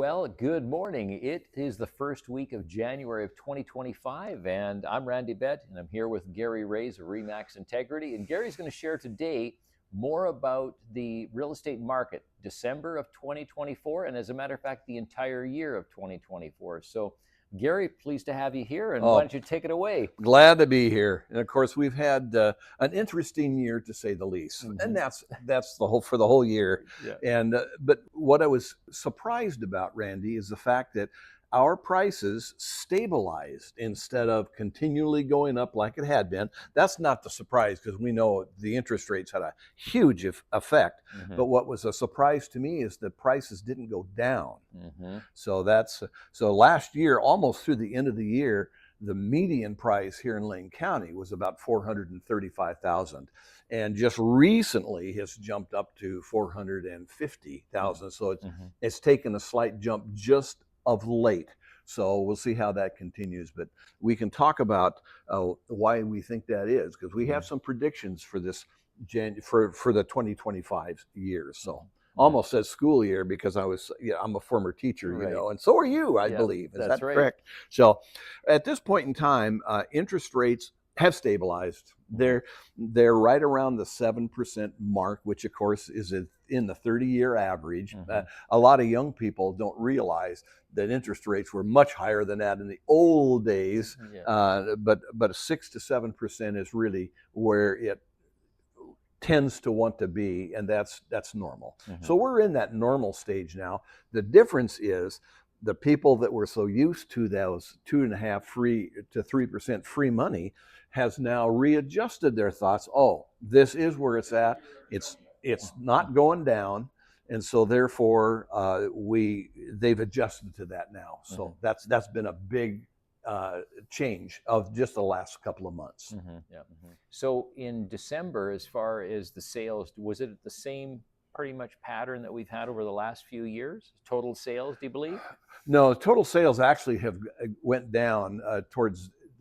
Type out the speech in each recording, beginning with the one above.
Well, good morning. It is the first week of January of 2025, and I'm Randy Bett, and I'm here with Gary Raze of Remax Integrity. And Gary's going to share today more about the real estate market, December of 2024, and as a matter of fact, the entire year of 2024. So, Gary, pleased to have you here, and why don't you take it away? Glad to be here. And of course, we've had an interesting year, to say the least, and that's the whole year. Yeah. And but what I was surprised about, Randy, is the fact that our prices stabilized instead of continually going up like it had been. That's not the surprise, because we know the interest rates had a huge effect. But what was a surprise to me is that prices didn't go down. So last year, almost through the end of the year, the median price here in Lane County was about $435,000, and just recently has jumped up to $450,000. So it's taken a slight jump just of late. So we'll see how that continues, but we can talk about why we think that is, because we have some predictions for this for the 2025 years. So almost says school year, because I'm a former teacher, Right. and so are you, I believe. Is that correct? So at this point in time, interest rates have stabilized. They're right around the 7% mark, which of course is in the 30-year average. A lot of young people don't realize that interest rates were much higher than that in the old days. But 6 to 7% is really where it tends to want to be, and that's normal. So we're in that normal stage now. The difference is the people that were so used to those 2.5% to 3% free money has now readjusted their thoughts. Oh, this is where it's at. It's not going down, and so therefore they've adjusted to that now. So that's been a big change of just the last couple of months. So in December, as far as the sales, was it the same pretty much pattern that we've had over the last few years? Total sales, do you believe? No, total sales actually have went down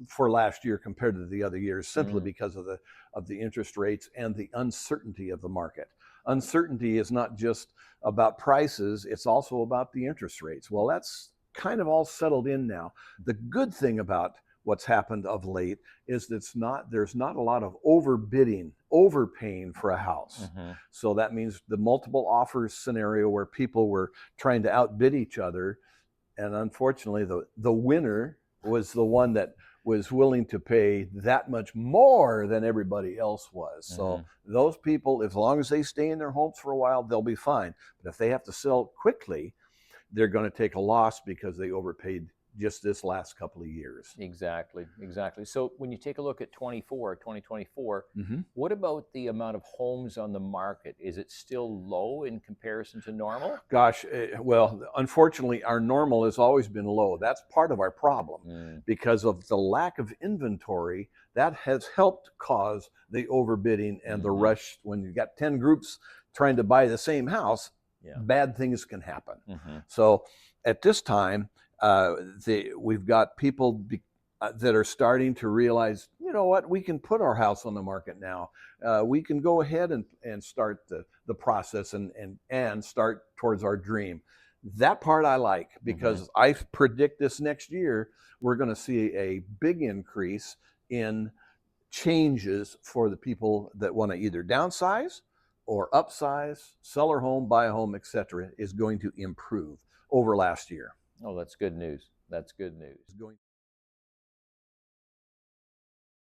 for last year compared to the other years, simply because of the interest rates and the uncertainty of the market. Uncertainty is not just about prices, it's also about the interest rates. Well, that's kind of all settled in now. The good thing about what's happened of late is that there's not a lot of overbidding, overpaying for a house. So that means the multiple offers scenario where people were trying to outbid each other, and unfortunately the winner was the one that was willing to pay that much more than everybody else was. So those people, as long as they stay in their homes for a while, they'll be fine. But if they have to sell quickly, they're going to take a loss because they overpaid just this last couple of years. Exactly. So when you take a look at 2024, what about the amount of homes on the market? Is it still low in comparison to normal? Gosh, well, unfortunately, our normal has always been low. That's part of our problem, because of the lack of inventory. That has helped cause the overbidding and the rush. When you've got 10 groups trying to buy the same house, bad things can happen. So at this time, we've got people that are starting to realize, you know what, we can put our house on the market now. We can go ahead and start the process and start towards our dream. That part I like, because I predict this next year we're going to see a big increase in changes for the people that want to either downsize or upsize, sell their home, buy a home, etc., is going to improve over last year. Oh, that's good news. That's good news.